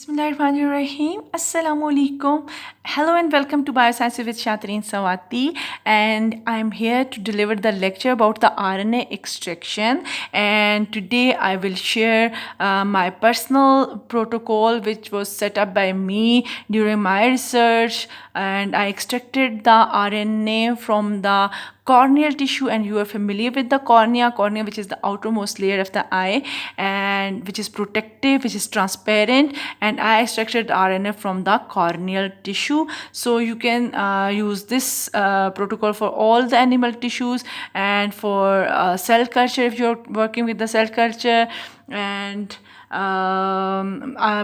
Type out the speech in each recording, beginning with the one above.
Bismillahirrahmanirrahim. Assalamu alaikum. Hello and welcome to Bioscience with Shatreen Sawati, and I'm here to deliver the lecture about the RNA extraction. And today I will share my personal protocol which was set up by me during my research, and I extracted the RNA from the corneal tissue, and you are familiar with the cornea which is the outermost layer of the eye and which is protective, which is transparent, and I extracted RNA from the corneal tissue. So you can use this protocol for all the animal tissues and for cell culture if you're working with the cell culture. And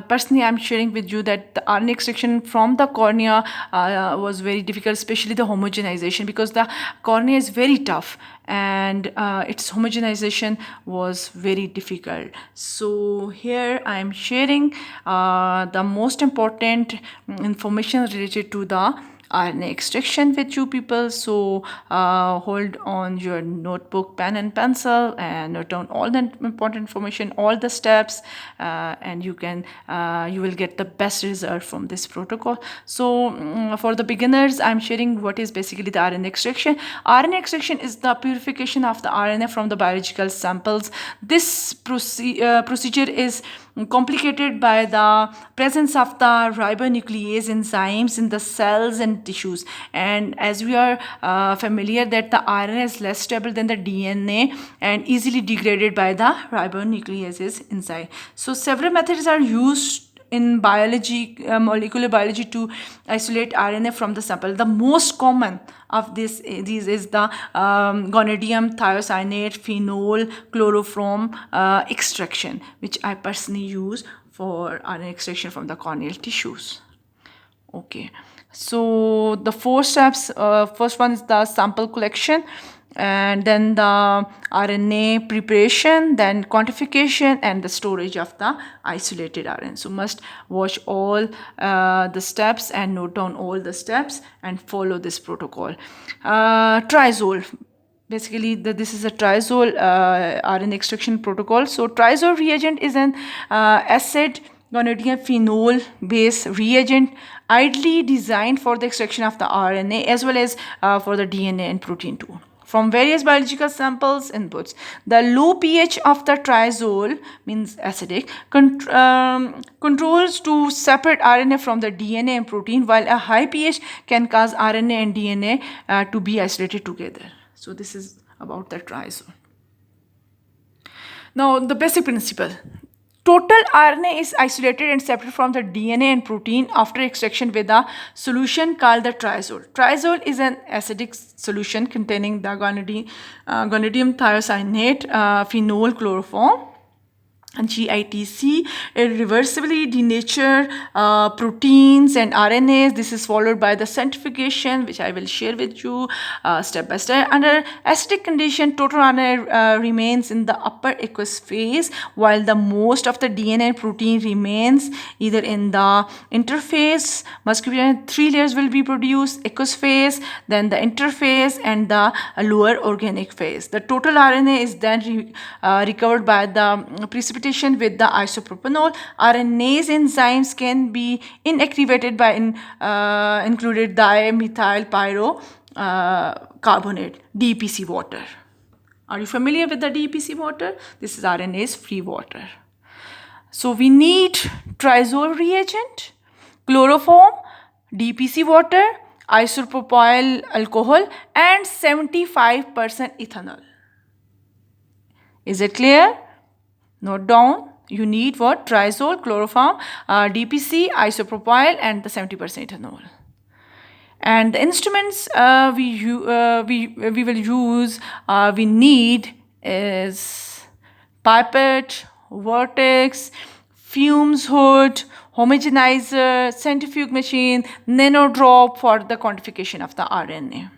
personally, I'm sharing with you that the RNA extraction from the cornea was very difficult, especially the homogenization, because the cornea is very tough and its homogenization was very difficult. So here I am sharing the most important information related to the RNA extraction with you people. So hold on your notebook, pen and pencil, and note down all the important information, all the steps, and you will get the best result from this protocol. So for the beginners, I'm sharing what is basically the RNA extraction. RNA extraction is the purification of the RNA from the biological samples. This procedure is complicated by the presence of the ribonuclease enzymes in the cells and tissues. And as we are familiar that the RNA is less stable than the DNA and easily degraded by the ribonuclease enzyme. So several methods are used in biology, molecular biology, to isolate RNA from the sample. The most common of these is the gonadium thiocyanate phenol chloroform extraction, which I personally use for RNA extraction from the corneal tissues. Okay, so the four steps, first one is the sample collection, and then the RNA preparation, then quantification, and the storage of the isolated RNA. So must watch all the steps and note down all the steps and follow this protocol. TRIzol. Basically, this is a TRIzol RNA extraction protocol. So TRIzol reagent is an acid gonadium phenol based reagent ideally designed for the extraction of the RNA as well as for the DNA and protein too, from various biological samples inputs. The low pH of the TRIzol, means acidic, controls to separate RNA from the DNA and protein, while a high pH can cause RNA and DNA to be isolated together. So this is about the TRIzol. Now the basic principle. Total RNA is isolated and separate from the DNA and protein after extraction with a solution called the TRIzol. TRIzol is an acidic solution containing the gonadium thiocyanate phenol chloroform and GITC, irreversibly denature proteins and RNAs. This is followed by the centrifugation, which I will share with you step by step. Under acidic condition, total RNA remains in the upper aqueous phase, while the most of the DNA and protein remains either in the interphase. Muscular 3 layers will be produced: aqueous phase, then the interphase, and the lower organic phase. The total RNA is then recovered by the precipitation with the isopropanol. RNase enzymes can be inactivated by included dimethyl pyro carbonate, DPC water. Are you familiar with the DPC water? This is RNase free water. So we need TRIzol reagent, chloroform, DPC water, isopropyl alcohol, and 75% ethanol. Is it clear? Note down. You need what? TRIzol, chloroform, DPC, isopropyl, and the 70% ethanol. And the instruments we will use, we need is pipette, vortex, fumes hood, homogenizer, centrifuge machine, nanodrop for the quantification of the RNA.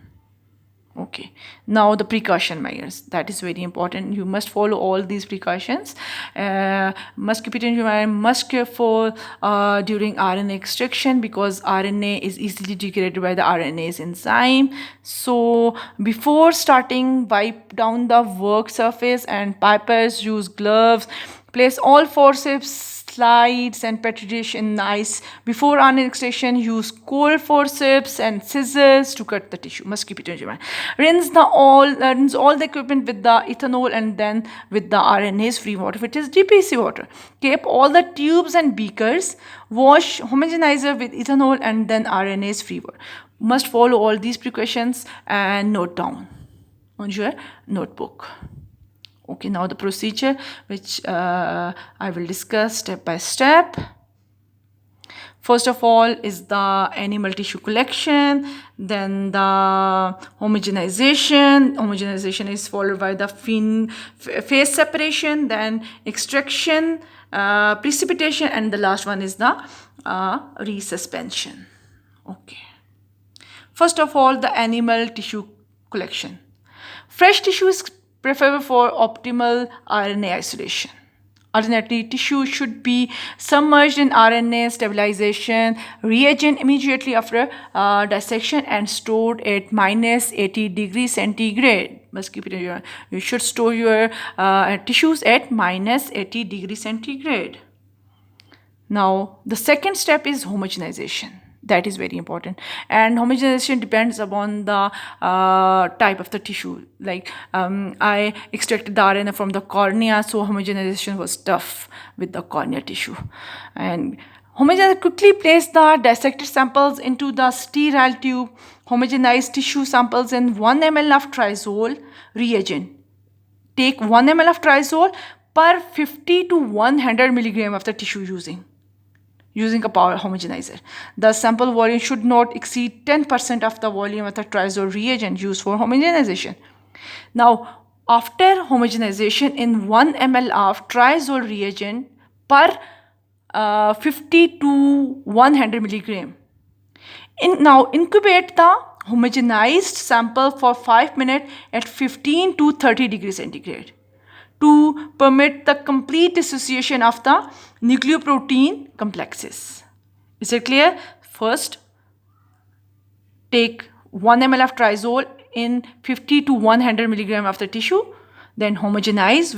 Okay, now the precaution measures, that is very important. You must follow all these precautions. Must keep it in your mind, must careful during RNA extraction, because RNA is easily degraded by the RNase enzyme. So before starting, wipe down the work surface and pipettes, use gloves, place all forceps slides and petri dish in nice. Before RNA extraction, use cold forceps and scissors to cut the tissue. Must keep it in your mind. Rinse all the equipment with the ethanol and then with the RNase free water, which is DPC water. Keep all the tubes and beakers. Wash homogenizer with ethanol and then RNase free water. Must follow all these precautions and note down on your notebook. Okay, now the procedure which I will discuss step by step. First of all is the animal tissue collection, then the homogenization. Homogenization is followed by the phase separation, then extraction, precipitation, and the last one is the resuspension. Okay. First of all, the animal tissue collection. Fresh tissue is preferable for optimal RNA isolation. Alternately, tissue should be submerged in RNA stabilization reagent immediately after dissection and stored at -80°C. Must keep it in your. You should store your tissues at -80°C. Now, the second step is homogenization. That is very important, and homogenization depends upon the type of the tissue. Like I extracted the RNA from the cornea, so homogenization was tough with the cornea tissue. And homogenize quickly place the dissected samples into the sterile tube. Homogenize tissue samples in 1 ml of TRIzol reagent. Take 1 ml of TRIzol per 50 to 100 milligram of the tissue using a power homogenizer. The sample volume should not exceed 10% of the volume of the TRIzol reagent used for homogenization. Now, after homogenization in 1 ml of TRIzol reagent per 50 to 100 milligram. Now, incubate the homogenized sample for 5 minutes at 15 to 30°C. To permit the complete dissociation of the nucleoprotein complexes. Is it clear? First, take 1 ml of TRIzol in 50 to 100 milligram of the tissue, then homogenize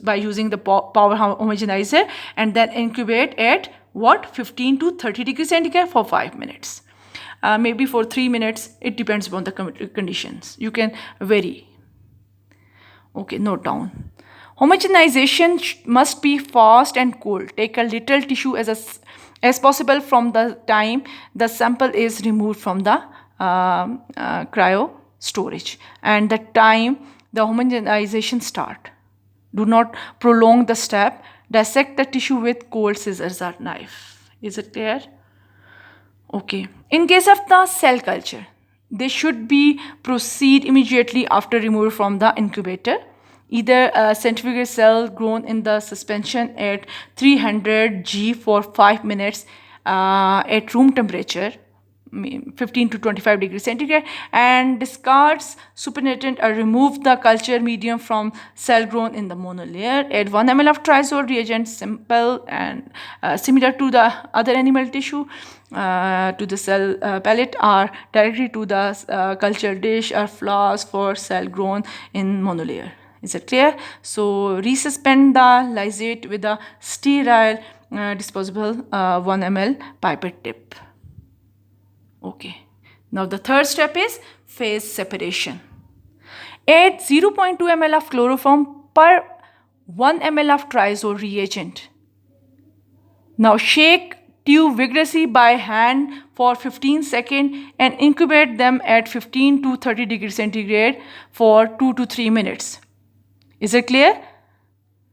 by using the power homogenizer, and then incubate at 15 to 30°C for 5 minutes. Maybe for 3 minutes, it depends upon the conditions. You can vary. Okay, note down. Homogenization must be fast and cold. Take a little tissue as possible from the time the sample is removed from the cryo storage and the time the homogenization start. Do not prolong the step. Dissect the tissue with cold scissors or knife. Is it clear? Okay. In case of the cell culture, they should be proceed immediately after removal from the incubator. Either a centrifugal cell grown in the suspension at 300 G for 5 minutes at room temperature, 15 to 25°C, and discards supernatant or remove the culture medium from cell grown in the monolayer. Add 1 ml of TRIzol reagent, simple and similar to the other animal tissue, to the cell pellet or directly to the culture dish or flask for cell grown in monolayer. Is it clear? So resuspend the lysate with a sterile disposable 1 ml pipette tip. Okay. Now the third step is phase separation. Add 0.2 ml of chloroform per 1 ml of TRIzol reagent. Now shake tube vigorously by hand for 15 seconds and incubate them at 15 to 30°C for 2 to 3 minutes. Is it clear?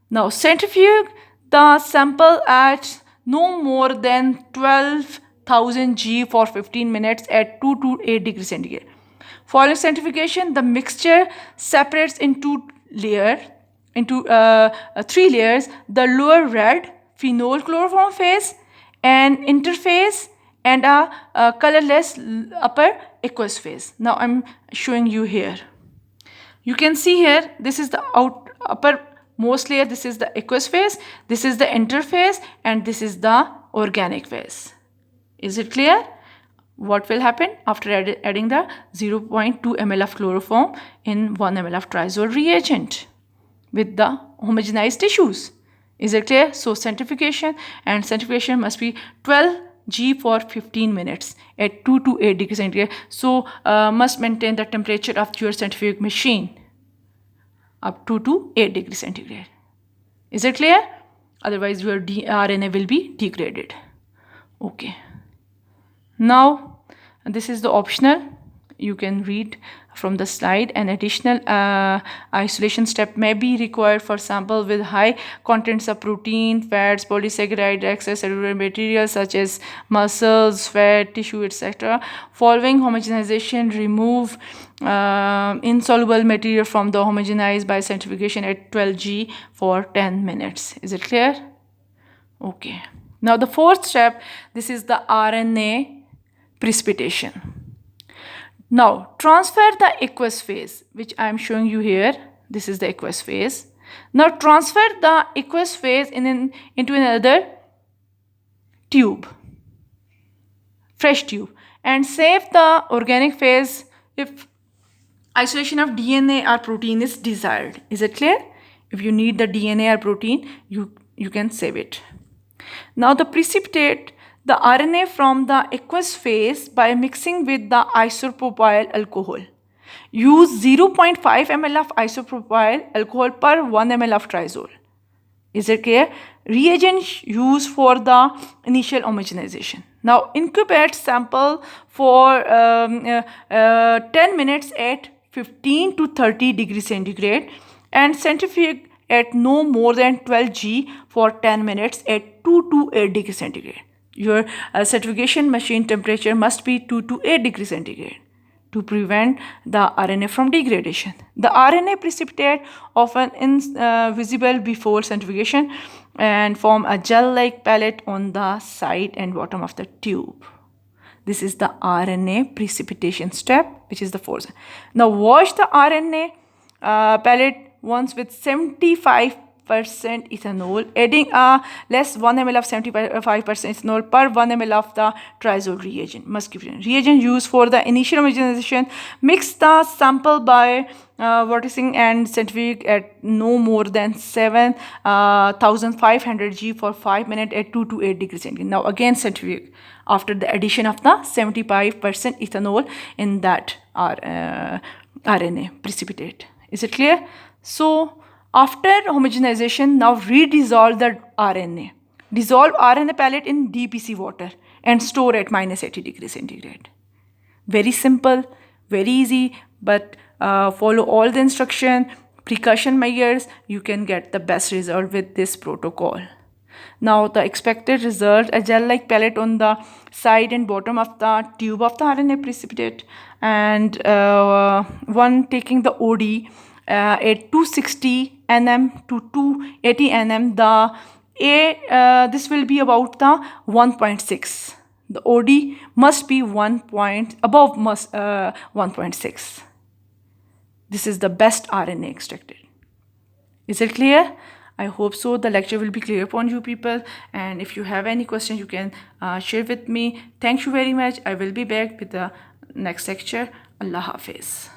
Now centrifuge the sample at no more than 12,000 G for 15 minutes at 2 to 8°C. Following centrifugation, the mixture separates into 3 layers: the lower red phenol chloroform phase, an interphase, and a colorless upper aqueous phase. Now I'm showing you here. You can see here, this is the uppermost layer, this is the aqueous phase, this is the interphase, and this is the organic phase. Is it clear? What will happen after adding the 0.2 ml of chloroform in 1 ml of TRIzol reagent with the homogenized tissues? Is it clear? So centrifugation must be 12 G for 15 minutes at 2 to 8 degrees centigrade. So must maintain the temperature of your centrifuge machine up 2 to 8 degrees centigrade. Is it clear? Otherwise your RNA will be degraded. Okay. Now this is the optional. You can read from the slide. An additional isolation step may be required for sample with high contents of protein, fats, polysaccharide, extracellular materials such as muscles, fat, tissue, etc. Following homogenization, remove insoluble material from the homogenized by centrifugation at 12 G for 10 minutes. Is it clear? Okay. Now the fourth step, this is the RNA precipitation. Now transfer the aqueous phase, which I am showing you here. This is the aqueous phase. Now transfer the aqueous phase into another tube, fresh tube, and save the organic phase if isolation of DNA or protein is desired. Is it clear? If you need the DNA or protein, you can save it. Now the precipitate the RNA from the aqueous phase by mixing with the isopropyl alcohol. Use 0.5 ml of isopropyl alcohol per 1 ml of TRIzol. Is it clear? Reagent used for the initial homogenization. Now incubate sample for 10 minutes at 15 to 30 degrees centigrade and centrifuge at no more than 12 G for 10 minutes at 2 to 8 degrees centigrade. Your centrifugation machine temperature must be 2 to 8 degrees centigrade to prevent the RNA from degradation. The RNA precipitate often invisible before centrifugation and form a gel-like pellet on the side and bottom of the tube. This is the RNA precipitation step, which is the fourth. Now wash the RNA pellet once with 75% ethanol, adding a less 1 ml of 75% ethanol per 1 ml of the TRIzol reagent. Must give reagent used for the initial homogenization. Mix the sample by vorticing and centrifuge at no more than 7,500 G for 5 minutes at 2 to 8 degrees centigrade. Now again centrifuge after the addition of the 75% ethanol in that RNA precipitate. Is it clear? So after homogenization, now redissolve the RNA. Dissolve RNA pellet in DPC water and store at -80 degrees centigrade. Very simple, very easy, but follow all the instruction, precaution measures, you can get the best result with this protocol. Now the expected result, a gel-like pellet on the side and bottom of the tube of the RNA precipitate, and one taking the OD at 260 nm to 280 nm. The this will be about the 1.6. The OD must be above 1.6. This is the best RNA extracted. Is it clear? I hope so. The lecture will be clear upon you people, and if you have any questions you can share with me. Thank you very much. I will be back with the next lecture. Allah Hafiz.